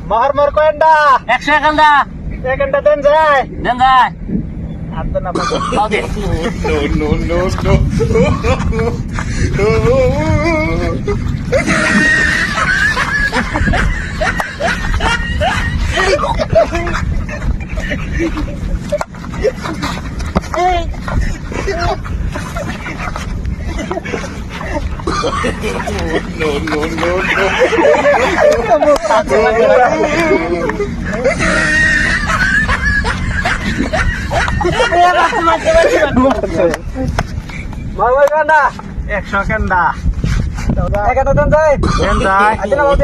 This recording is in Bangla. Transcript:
মহর কয়েনটা 100 একান্দা এখানটা দেন যায় দেন যায় আর তো না পাবো দাও দে মহর কয়েনটা 100 কেনটা এখানটা দেন যায় দেন যায় আর তো না পাবো